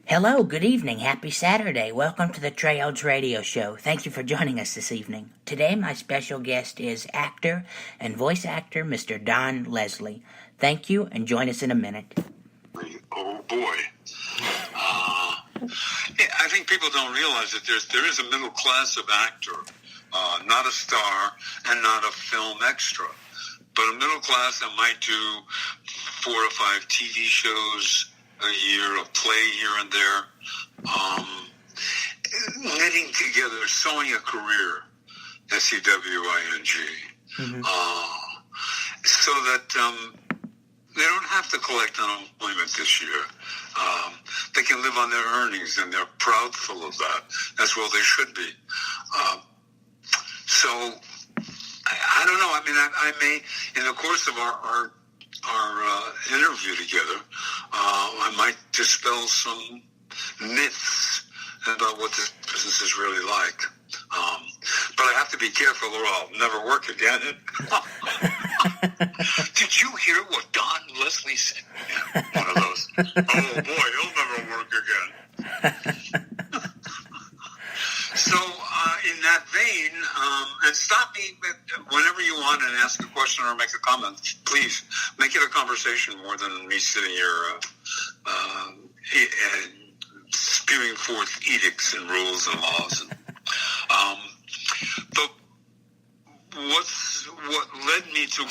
Hello, good evening, happy Saturday. Welcome to the Trey Olds Radio Show. Thank you for joining us this evening. Today, my special guest is actor and voice actor Mr. Don Leslie. Thank you, and join us in a minute. Oh, boy. I think people don't realize that there is a middle class of actor, not a star and not a film extra, but a middle class that might do 4 or 5 TV shows a year, a play here and there, knitting together, sewing a career, SEWING, so that they don't have to collect unemployment this year. They can live on their earnings, and they're proudful of that, as well they should be. So, I don't know. I mean, I may, in the course of our interview together, I might dispel some myths about what this business is really like. But I have to be careful or I'll never work again. Did you hear what Don Leslie said? Yeah, one of those. Oh, boy, he'll never work again. So, in that vein, and stop me whenever you want and ask a question or make a comment. Please make it a conversation more than me sitting here spewing forth edicts and rules and laws. But what led me to...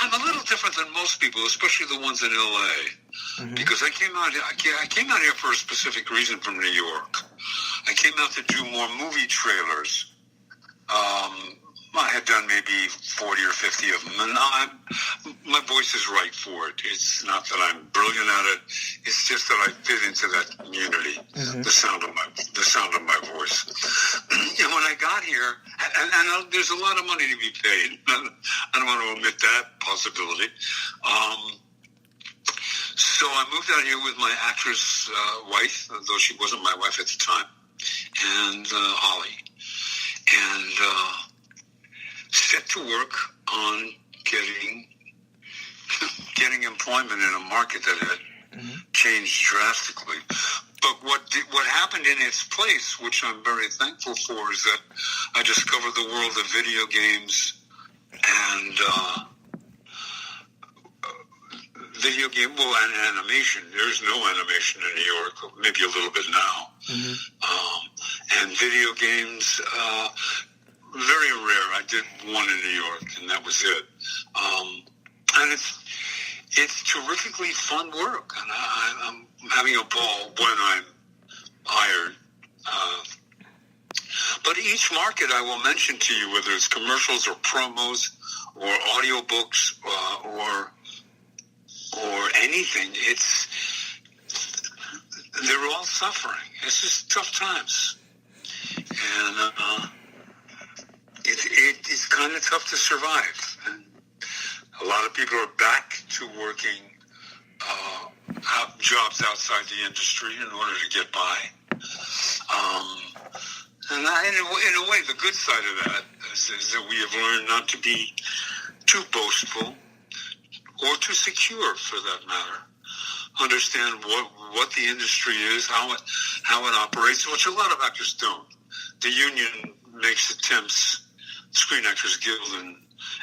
I'm a little different than most people, especially the ones in L.A., because I came out here for a specific reason from New York. I came out to do more movie trailers. I had done maybe 40 or 50 of them, and my voice is right for it. It's not that I'm brilliant at it. It's just that I fit into that community, the sound of my voice. And when I got here, and there's a lot of money to be paid. I don't want to omit that possibility. So I moved out here with my actress wife, though she wasn't my wife at the time, and Holly, and set to work on getting employment in a market that had changed drastically. But what happened in its place, which I'm very thankful for, is that I discovered the world of video games and and animation. There's no animation in New York, maybe a little bit now. And video games, very rare. I did one in New York, and that was it. And it's terrifically fun work, and I'm having a ball when I'm hired. But each market I will mention to you, whether it's commercials or promos or audiobooks or anything, they're all suffering. It's just tough times. And it's kind of tough to survive. And a lot of people are back to working jobs outside the industry in order to get by. And in a way, the good side of that is that we have learned not to be too boastful or too secure, for that matter. Understand what the industry is, how it operates, which a lot of actors don't. The union makes attempts, Screen Actors Guild and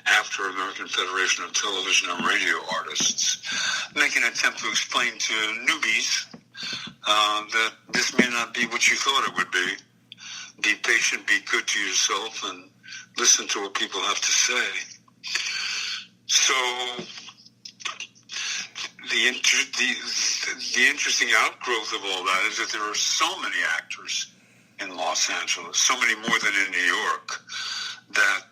after American Federation of Television and Radio Artists, make an attempt to explain to newbies that this may not be what you thought it would be. Be patient, be good to yourself, and listen to what people have to say. So the interesting outgrowth of all that is that there are so many actors in Los Angeles, so many more than in New York, that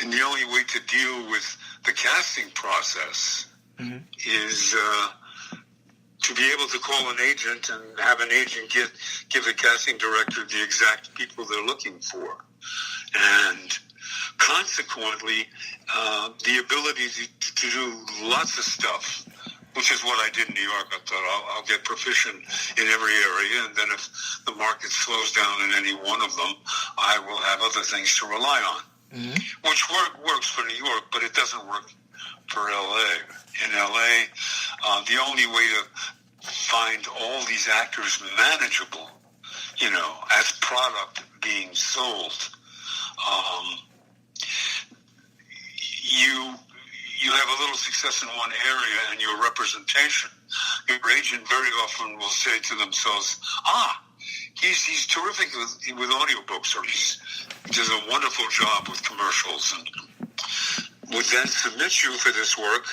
and the only way to deal with the casting process is to be able to call an agent and have an agent give the casting director the exact people they're looking for. And consequently, the ability to do lots of stuff, which is what I did in New York. I thought I'll get proficient in every area, and then if the market slows down in any one of them, I will have other things to rely on. which works for New York, but it doesn't work for L.A. In L.A., the only way to find all these actors manageable, as product being sold, you have a little success in one area and your representation, your agent very often will say to themselves, he's terrific with audiobooks, or he does a wonderful job with commercials, and would then submit you for this work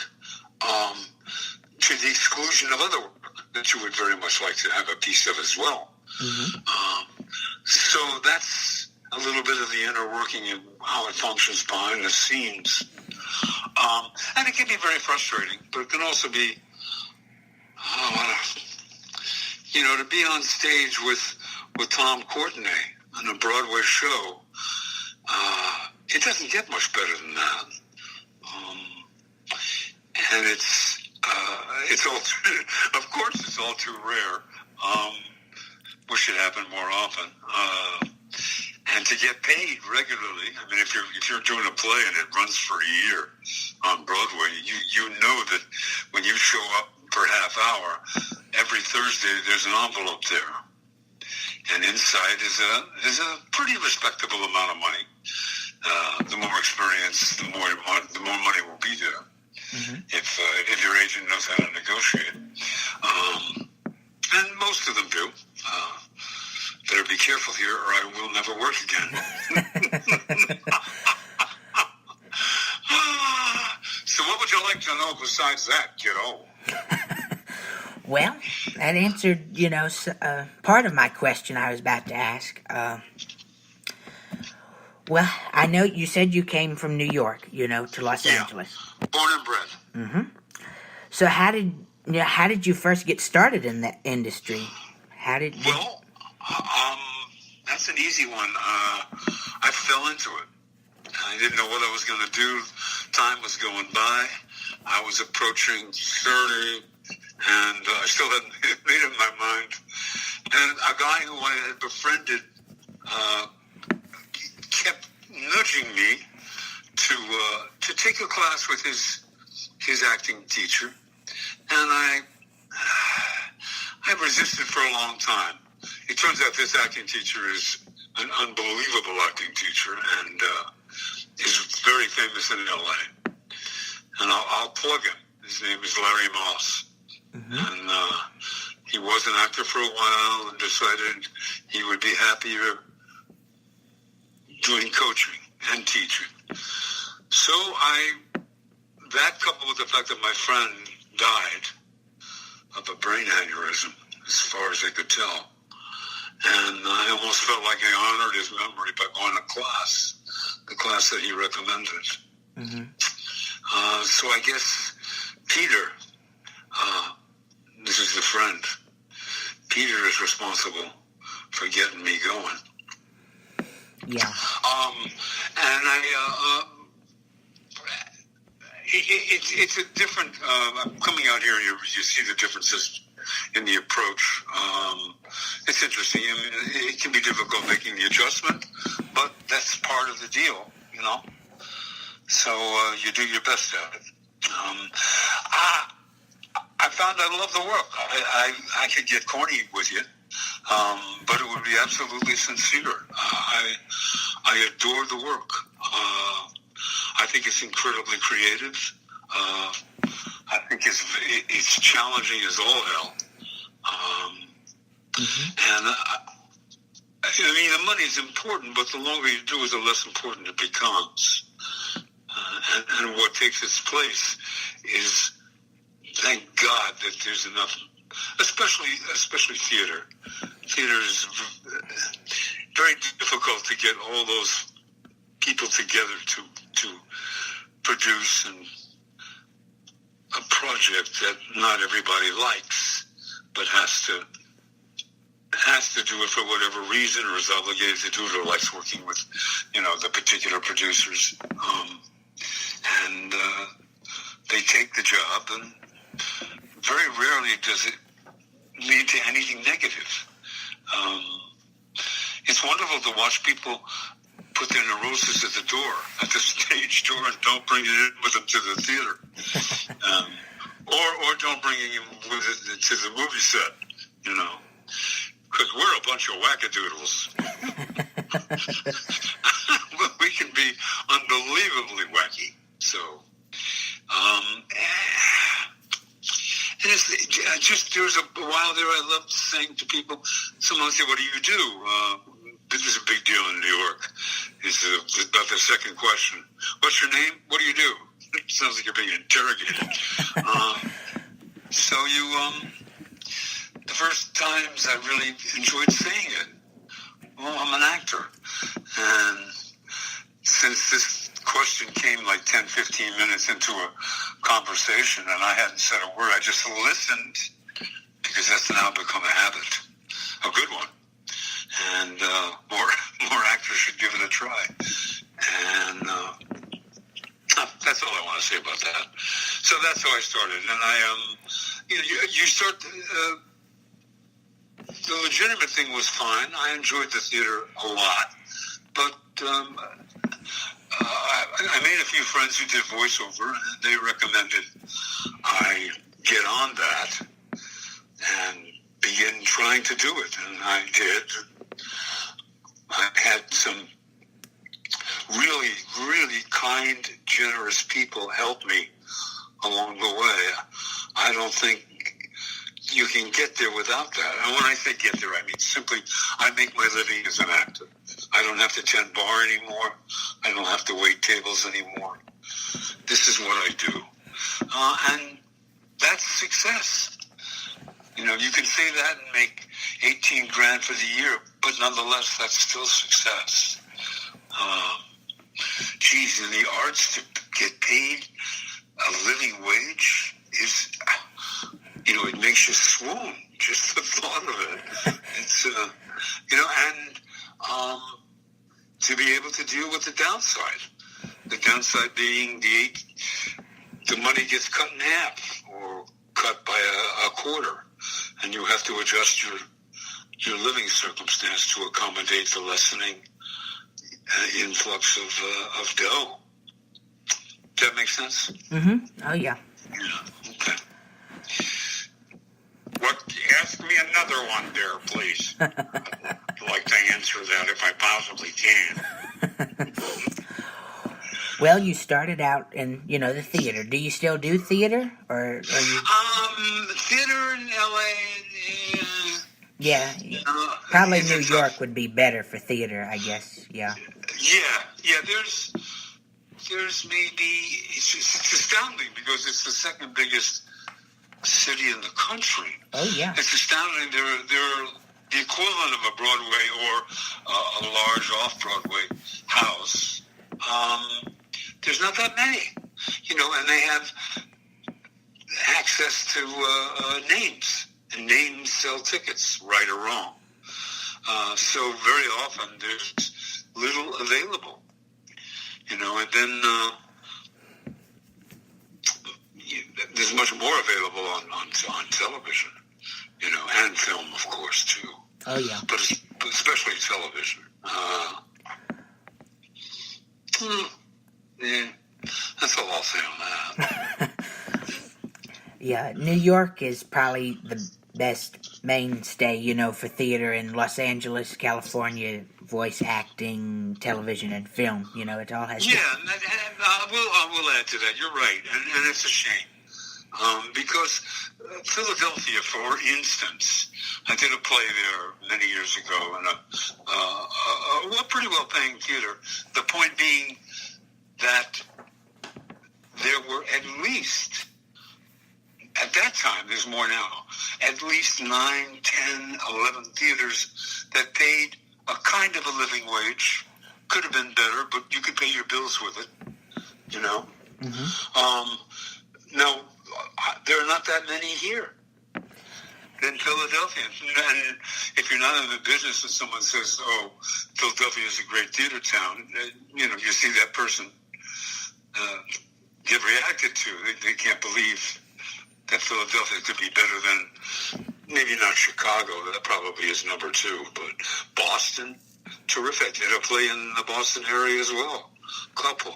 to the exclusion of other work that you would very much like to have a piece of as well. So that's a little bit of the inner working and how it functions behind the scenes. And it can be very frustrating, but it can also be, to be on stage with Tom Courtenay on a Broadway show, it doesn't get much better than that. And it's all, of course, it's all too rare. Wish it happened more often. And to get paid regularly, I mean, if you're doing a play and it runs for a year on Broadway, you know that when you show up for half hour, every Thursday there's an envelope there, and inside is a pretty respectable amount of money. The more experience, the more money will be there. If your agent knows how to negotiate, and most of them do. Better be careful here, or I will never work again. So what would you like to know besides that, kiddo? Well, that answered, part of my question I was about to ask. Well, I know you said you came from New York, to Los Angeles. Born and bred. So how did you first get started in that industry? Well, that's an easy one. I fell into it. I didn't know what I was going to do. Time was going by. I was approaching 30, and I still hadn't made up my mind. And a guy who I had befriended kept nudging me to take a class with his acting teacher, and I resisted for a long time. It turns out this acting teacher is an unbelievable acting teacher, and is very famous in L.A. And I'll plug him. His name is Larry Moss. And he was an actor for a while and decided he would be happier doing coaching and teaching. So that coupled with the fact that my friend died of a brain aneurysm, as far as I could tell, and I almost felt like I honored his memory by going to class, the class that he recommended. So I guess Peter, this is the friend, Peter is responsible for getting me going. Yeah. And it's a different, coming out here, you see the differences in the approach. It's interesting. I mean, it can be difficult making the adjustment, but that's part of the deal, So you do your best at it. I found I love the work. I could get corny with you, but it would be absolutely sincere. I adore the work. I think it's incredibly creative. I think it's challenging as all hell. And I mean, the money is important, but the longer you do it, the less important it becomes. And what takes its place is, thank God that there's enough, especially theater. Theater is very difficult to get all those people together to produce a project that not everybody likes, but has to do it for whatever reason, or is obligated to do it, or likes working with, the particular producers. And they take the job, and very rarely does it lead to anything negative. It's wonderful to watch people put their neurosis at the door, at the stage door, and don't bring it in with them to the theater. Or don't bring it with it to the movie set, because we're a bunch of wackadoodles. We can be unbelievably wacky. So, and it's just, there was a while there I loved saying to people, someone would say, what do you do? This is a big deal in New York. It's about the second question. What's your name? What do you do? It sounds like you're being interrogated. So the first times I really enjoyed saying it. Well, I'm an actor. And since this question came like 10, 15 minutes into a conversation and I hadn't said a word, I just listened, because that's now become a habit, a good one. And more actors should give it a try. And that's all I want to say about that. So that's how I started. And you start. The legitimate thing was fine. I enjoyed the theater a lot, but I made a few friends who did voiceover, and they recommended I get on that and begin trying to do it, and I did. I had some really, really kind, generous people help me along the way. I don't think you can get there without that. And when I say get there, I mean simply I make my living as an actor. I don't have to tend bar anymore. I don't have to wait tables anymore. This is what I do. And that's success. You can say that and make $18,000 for the year, but nonetheless, that's still success. In the arts, to get paid a living wage is, it makes you swoon, just the thought of it. It's, and to be able to deal with the downside. The downside being the money gets cut in half or cut by a quarter, and you have to adjust your living circumstance to accommodate the lessening influx of dough. Does that make sense? Mm-hmm. Oh, yeah. Yeah, okay. Ask me another one there, please. I'd like to answer that if I possibly can. Well, you started out in, the theater. Do you still do theater? Or are you... Theater in L.A., yeah. Probably New York would be better for theater, I guess, yeah. Yeah, there's maybe, it's astounding because it's the second biggest city in the country. Oh, yeah. It's astounding. They're the equivalent of a Broadway or a large off-Broadway house. There's not that many, and they have access to names, and names sell tickets, right or wrong. So very often there's little available, and then there's much more available on television, and film, of course, too. Oh, yeah. But especially television. Yeah, that's all I'll say on that. Yeah, New York is probably the best mainstay, for theater in Los Angeles, California, voice acting, television, and film. It all has... Yeah, and I will add to that. You're right, and it's a shame. Because Philadelphia, for instance, I did a play there many years ago in a pretty well-paying theater. The point being that there were at least, at that time, there's more now, at least 9, 10, 11 theaters that paid a kind of a living wage. Could have been better, but you could pay your bills with it, Mm-hmm. Now, there are not that many here in Philadelphia. And if you're not in the business and someone says, oh, Philadelphia is a great theater town, you see that person get reacted to. They can't believe that Philadelphia could be better than, maybe not Chicago, that probably is number 2, but Boston, terrific. Did a play in the Boston area as well. Couple.